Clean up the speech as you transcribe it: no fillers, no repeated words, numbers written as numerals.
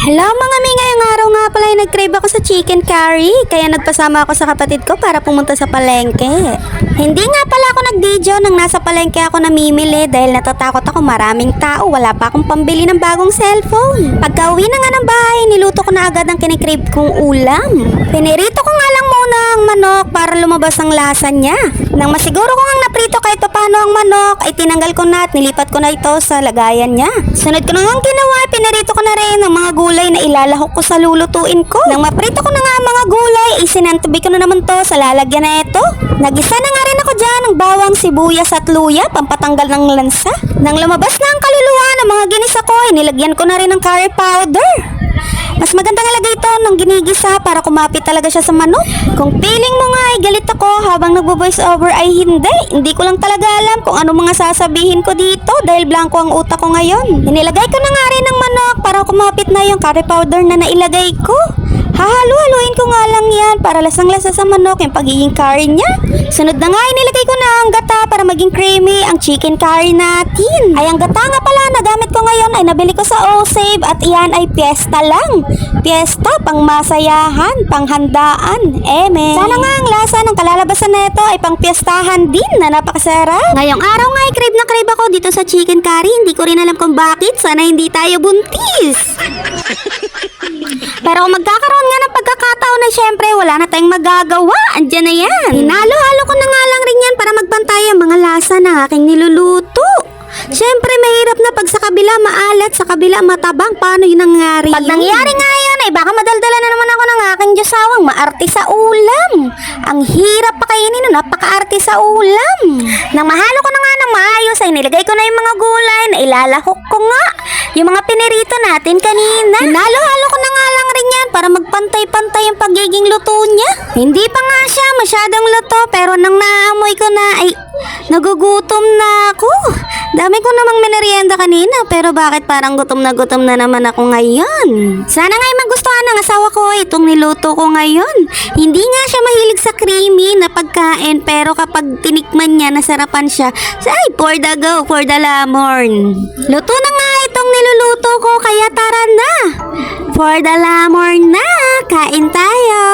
Hello mga mi, ngayong araw nga pala ay nag-crave ako sa chicken curry. Kaya nagpasama ako sa kapatid ko para pumunta sa palengke. Hindi nga pala ako nag-video nang nasa palengke ako namimili dahil natatakot ako maraming tao. Wala pa akong pambili ng bagong cellphone. Pagka-uwi na nga ng bahay, niluto ko na agad ang kinikrave kong ulam. Pinirito ko nga lang muna ang manok para lumabas ang lasa niya. Nang masiguro ko nga naprito kahit paano ang manok, ay tinanggal ko na at nilipat ko na ito sa lagayan niya. Sunod ko na nga ginawa, pinirito ko na rin ang mga gulay na ilalahok ko sa lulutuin ko. Nang maprito ko na nga ang mga gulay, isinantubi ko na naman to sa lalagyan na ito. Nagisa na nga rin ako dyan ng bawang, sibuyas at luya, pampatanggal ng lansa. Nang lumabas na ang kaluluwa ng mga ginisa ko, nilagyan ko na rin ng curry powder. Mas magandang ilagay ito ng ginigisa para kumapit talaga siya sa manok. Kung feeling mo nga ay galit ako habang nagbo-voice over ay hindi. Hindi ko lang talaga alam kung ano mga sasabihin ko dito dahil blanco ang utak ko ngayon. Inilagay ko na nga rin ng manok para kumapit na yung curry powder na nailagay ko. Hahalo-haluin ko nga lang yan para lasang-lasa sa manok yung pagiging curry niya. Sunod na nga inilagay ko na ang gata para maging creamy ang chicken curry natin. Ay ang gata nga pala na gamit ko ngayon ay nabili ko sa O-Save at iyan ay piyesta lang. Piyesta, pang masayahan, pang handaan. Sana nga ang lasa ng kalalabasan na ito ay pang piyestahan din na napakasarap. Ngayong araw nga ay crave na crave ako dito sa chicken curry. Hindi ko rin alam kung bakit. Sana hindi tayo buntis. Pero kung magkakaroon nga ng pagkakataon na syempre wala na tayong magagawa, andyan na yan. Hinalo-halo ko na nga lang rin yan para magbantay ang mga lasa ng aking niluluto. Syempre mahirap na pag sa kabila maalat, sa kabila matabang, paano yun nangyari? Pag nangyari nga yun ay baka madaldala na naman ako ng aking Diyosawang maarte sa ulam. Ang hirap pa kainin nun, napaka-arte sa ulam. Nang mahalo ko na nga ng maayos ay nilagay ko na yung mga gulay na ilalahok ko nga. Yung mga pinirito natin kanina. Hinalo-halo ko na nga lang rin yan para magpantay-pantay ang pagiging luto niya. Hindi pa nga siya masyadong luto pero nang naamoy ko na ay nagugutom na ako. Dami ko namang minerienda kanina pero bakit parang gutom na naman ako ngayon? Sana nga'y magustuhan ng asawa ko itong niluto ko ngayon. Hindi nga siya mahilig sa creamy na pagkain pero kapag tinikman niya nasarapan siya. Ay, for the go, for the lamorn. Luto na nga itong niluluto ko kaya tara na. For the lamorn na, kain tayo.